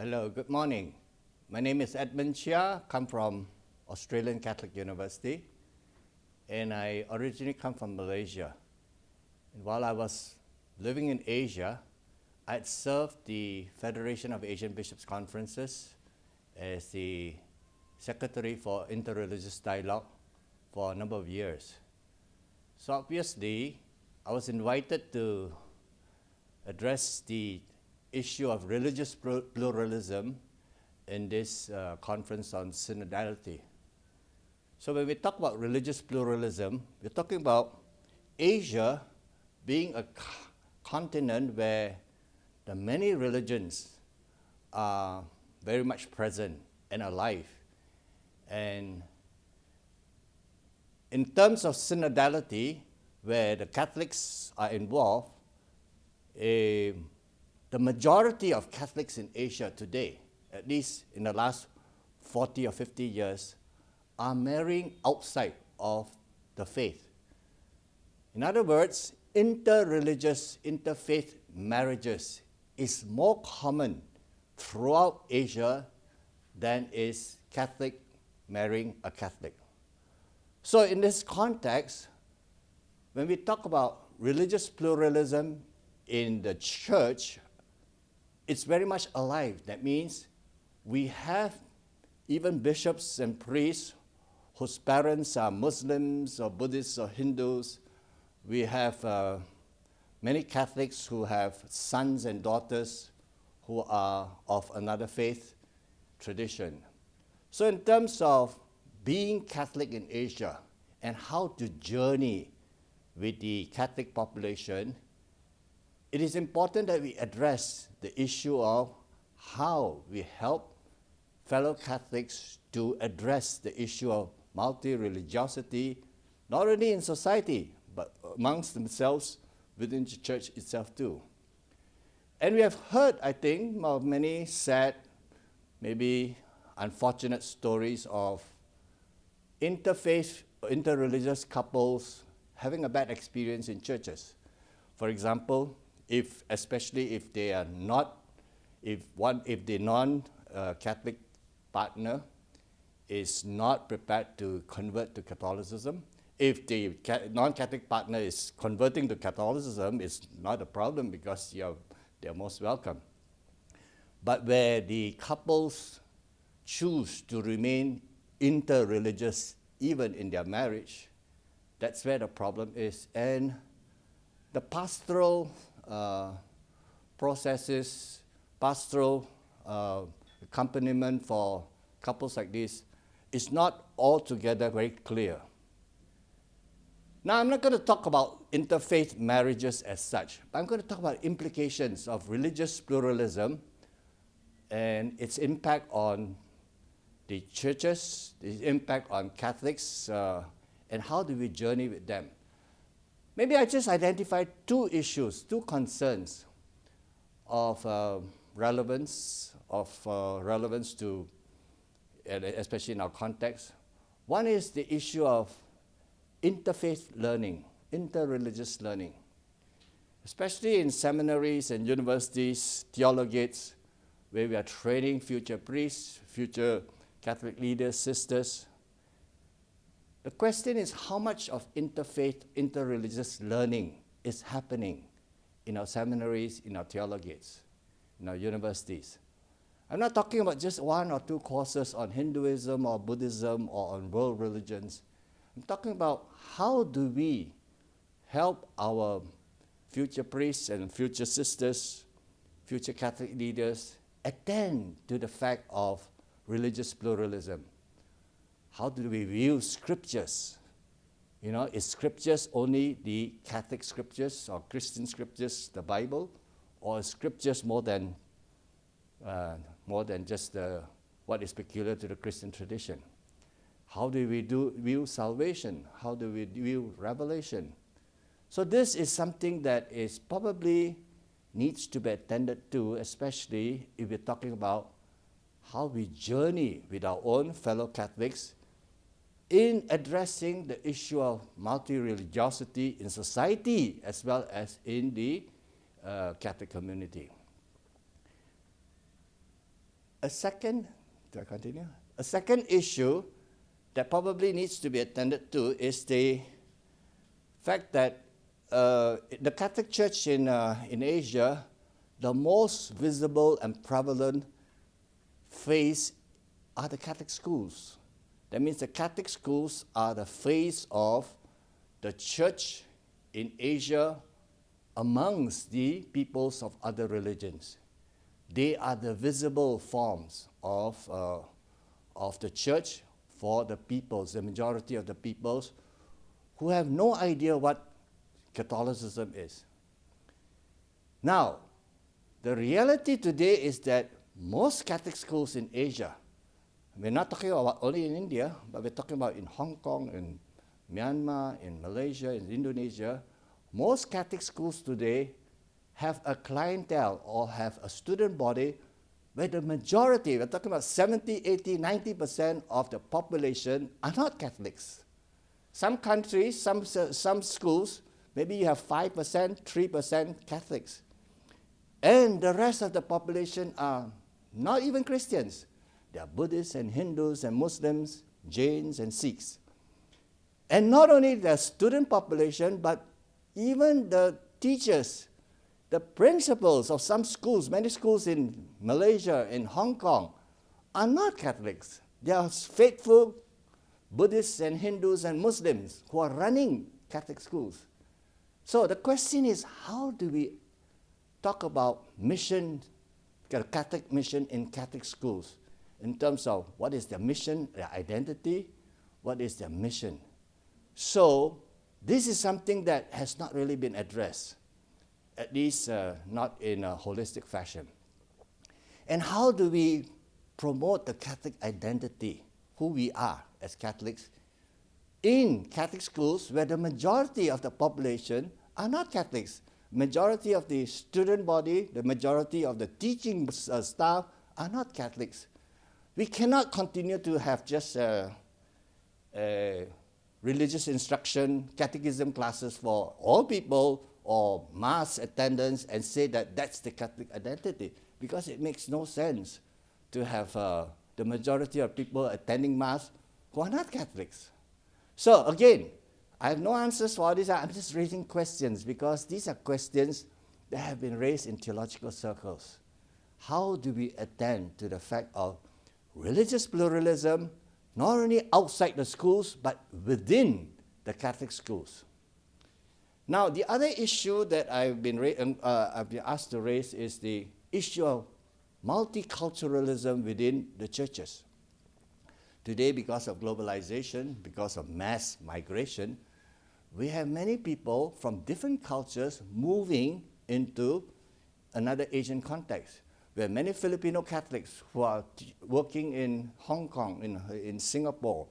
Hello, good morning. My name is Edmund, come from Australian Catholic University, and I originally come from Malaysia. And while I was living in Asia, I had served the Federation of Asian Bishops' Conferences as the Secretary for Interreligious Dialogue for a number of years. So obviously, I was invited to address the issue of religious pluralism in this conference on Synodality. So when we talk about religious pluralism, we're talking about Asia being a continent where the many religions are very much present and alive. And in terms of synodality, where the Catholics are involved, the majority of Catholics in Asia today, at least in the last 40 or 50 years, are marrying outside of the faith. In other words, interreligious, interfaith marriages is more common throughout Asia than is Catholic marrying a Catholic. So in this context, when we talk about religious pluralism in the church, it's very much alive. That means we have even bishops and priests whose parents are Muslims or Buddhists or Hindus. We have many Catholics who have sons and daughters who are of another faith tradition. So in terms of being Catholic in Asia and how to journey with the Catholic population, it is important that we address the issue of how we help fellow Catholics to address the issue of multi-religiosity, not only in society, but amongst themselves within the church itself too. And we have heard, I think, of many sad, maybe unfortunate stories of interfaith, interreligious couples having a bad experience in churches. For example, especially if they are not, if the non-Catholic partner is not prepared to convert to Catholicism. If the non-Catholic partner is converting to Catholicism, it's not a problem because they're most welcome. But where the couples choose to remain interreligious even in their marriage, that's where the problem is. And the pastoral processes, pastoral accompaniment for couples like this is not altogether very clear. Now, I'm not going to talk about interfaith marriages as such, but I'm going to talk about implications of religious pluralism and its impact on the churches, the impact on Catholics, and how do we journey with them. Maybe I just identified two issues, two concerns of relevance to, especially in our context. One is the issue of interfaith learning, interreligious learning, especially in seminaries and universities, theologates, where we are training future priests, future Catholic leaders, sisters. The question is how much of interfaith, interreligious learning is happening in our seminaries, in our theologates, in our universities. I'm not talking about just one or two courses on Hinduism or Buddhism or on world religions. I'm talking about how do we help our future priests and future sisters, future Catholic leaders attend to the fact of religious pluralism. How do we view scriptures? Is scriptures only the Catholic scriptures or Christian scriptures, the Bible, or is scriptures more than just what is peculiar to the Christian tradition? How do we view salvation? How do we view revelation? So this is something that is probably needs to be attended to, especially if we're talking about how we journey with our own fellow Catholics in addressing the issue of multi-religiosity in society as well as in the Catholic community. Do I continue? A second issue that probably needs to be attended to is the fact that the Catholic Church in Asia, the most visible and prevalent face are the Catholic schools. That means the Catholic schools are the face of the church in Asia amongst the peoples of other religions. They are the visible forms of the church for the peoples, the majority of the peoples who have no idea what Catholicism is. Now, the reality today is that most Catholic schools in Asia, we're not talking about only in India, but we're talking about in Hong Kong, in Myanmar, in Malaysia, in Indonesia, most Catholic schools today have a clientele or have a student body where the majority, we're talking about 70, 80, 90% of the population are not Catholics. Some countries, some schools, maybe you have 5%, 3% Catholics. And the rest of the population are not even Christians. They are Buddhists and Hindus and Muslims, Jains and Sikhs. And not only the student population, but even the teachers, the principals of some schools, many schools in Malaysia, in Hong Kong, are not Catholics. They are faithful Buddhists and Hindus and Muslims who are running Catholic schools. So the question is, how do we talk about mission, the Catholic mission in Catholic schools, in terms of what is their mission, their identity, what is their mission? So this is something that has not really been addressed, at least not in a holistic fashion. And how do we promote the Catholic identity, who we are as Catholics, in Catholic schools where the majority of the population are not Catholics? Majority of the student body, the majority of the teaching staff are not Catholics. We cannot continue to have just religious instruction, catechism classes for all people or mass attendance and say that that's the Catholic identity, because it makes no sense to have the majority of people attending mass who are not Catholics. So again, I have no answers for all this. I'm just raising questions because these are questions that have been raised in theological circles. How do we attend to the fact of religious pluralism, not only outside the schools, but within the Catholic schools? Now, the other issue that I've been asked to raise is the issue of multiculturalism within the churches. Today, because of globalization, because of mass migration, we have many people from different cultures moving into another Asian context. We have many Filipino Catholics who are working in Hong Kong, in Singapore,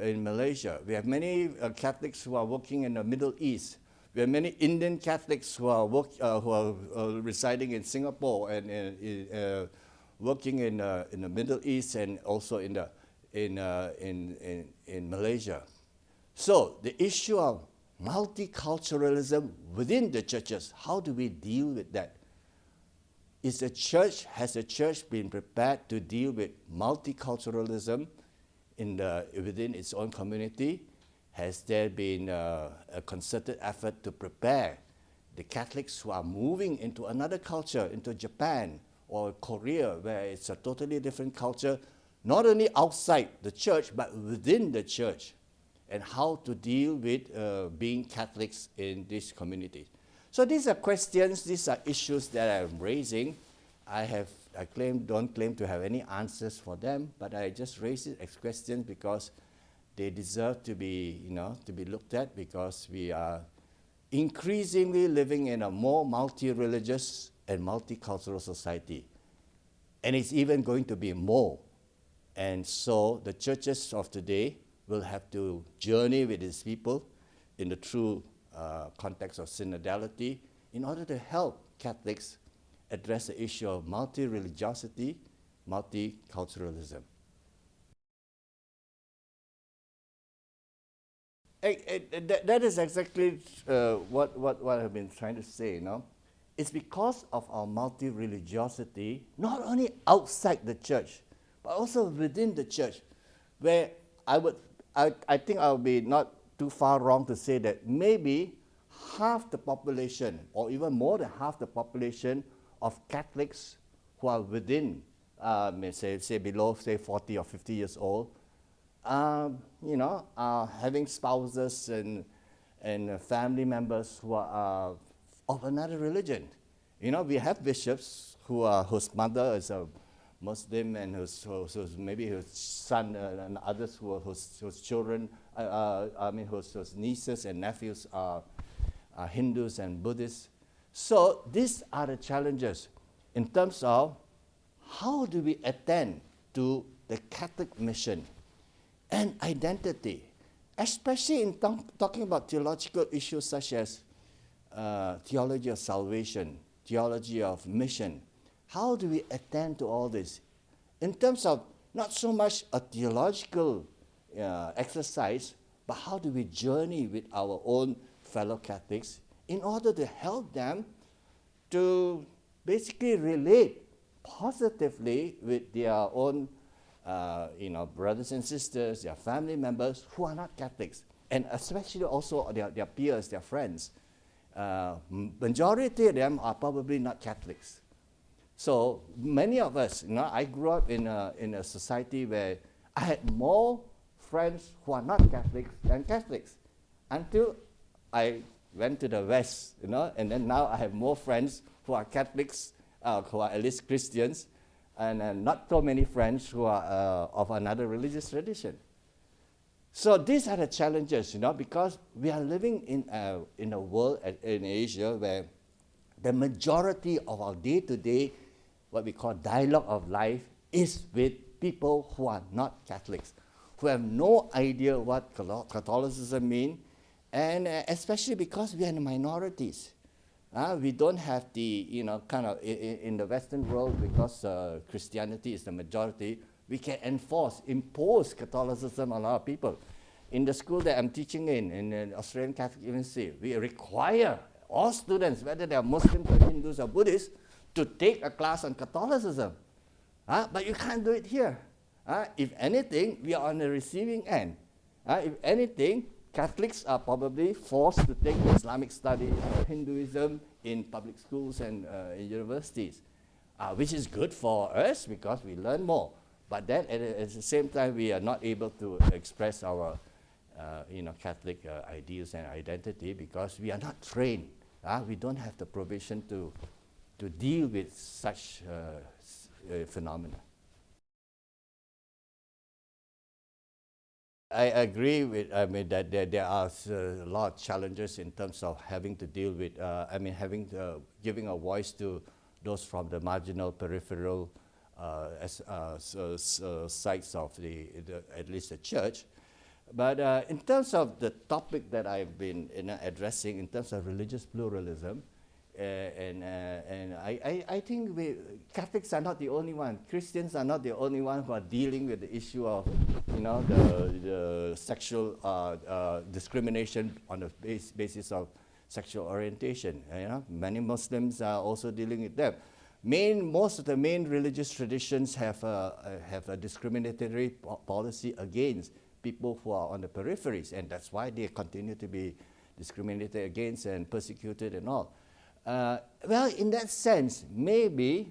in Malaysia. We have many Catholics who are working in the Middle East. We have many Indian Catholics who are residing in Singapore and working in the Middle East and also in Malaysia. So the issue of multiculturalism within the churches, how do we deal with that? Has the church been prepared to deal with multiculturalism within its own community? Has there been a concerted effort to prepare the Catholics who are moving into another culture, into Japan or Korea, where it's a totally different culture, not only outside the church, but within the church, and how to deal with being Catholics in this community? So these are questions, these are issues that I'm raising. Don't claim to have any answers for them, but I just raise it as questions because they deserve to be, to be looked at, because we are increasingly living in a more multi-religious and multicultural society. And it's even going to be more. And so the churches of today will have to journey with these people in the true context of synodality in order to help Catholics address the issue of multi-religiosity, multiculturalism. That is exactly what I've been trying to say, it's because of our multi-religiosity, not only outside the church, but also within the church, where I think I would be not too far wrong to say that maybe half the population, or even more than half the population of Catholics who are within, say below, say 40 or 50 years old, having spouses and family members who are of another religion. We have bishops whose mother is a Muslim, and maybe his son and others whose children, whose nieces and nephews are Hindus and Buddhists. So these are the challenges in terms of how do we attend to the Catholic mission and identity, especially in talking about theological issues such as theology of salvation, theology of mission. How do we attend to all this? In terms of not so much a theological exercise, but how do we journey with our own fellow Catholics in order to help them to basically relate positively with their own brothers and sisters, their family members who are not Catholics, and especially also their peers, their friends. Majority of them are probably not Catholics. So many of us, I grew up in a society where I had more friends who are not Catholics than Catholics, until I went to the West, and then now I have more friends who are Catholics, who are at least Christians, and not so many friends who are of another religious tradition. So these are the challenges, because we are living in a world in Asia where the majority of our day-to-day, what we call dialogue of life, is with people who are not Catholics, who have no idea what Catholicism means, and especially because we are in the minorities. We don't have the, in the Western world, because Christianity is the majority, we can impose Catholicism on our people. In the school that I'm teaching in the Australian Catholic University, we require all students, whether they are Muslims or Hindus or Buddhists, to take a class on Catholicism. But you can't do it here. If anything, we are on the receiving end. If anything, Catholics are probably forced to take Islamic studies or Hinduism in public schools and in universities, which is good for us because we learn more. But then at the same time, we are not able to express our Catholic ideals and identity because we are not trained. We don't have the provision to deal with such phenomena. I agree with that there are a lot of challenges in terms of having to deal with, giving a voice to those from the marginal, peripheral sites of at least the church. But in terms of the topic that I've been addressing, in terms of religious pluralism, I think Catholics are not the only one. Christians are not the only one who are dealing with the issue of, the sexual discrimination on the basis of sexual orientation. Many Muslims are also dealing with them. Most of the main religious traditions have a discriminatory policy against people who are on the peripheries, and that's why they continue to be discriminated against and persecuted and all. Well, in that sense, maybe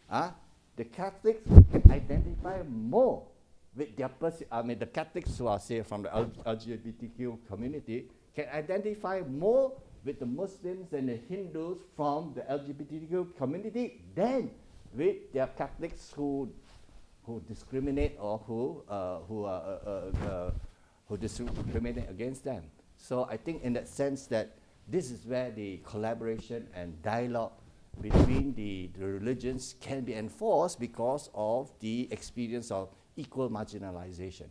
the Catholics can identify more with their the Catholics who are, say, from the LGBTQ community can identify more with the Muslims and the Hindus from the LGBTQ community than with their Catholics who discriminate or who discriminate against them. So I think in that sense that this is where the collaboration and dialogue between the religions can be enforced because of the experience of equal marginalization.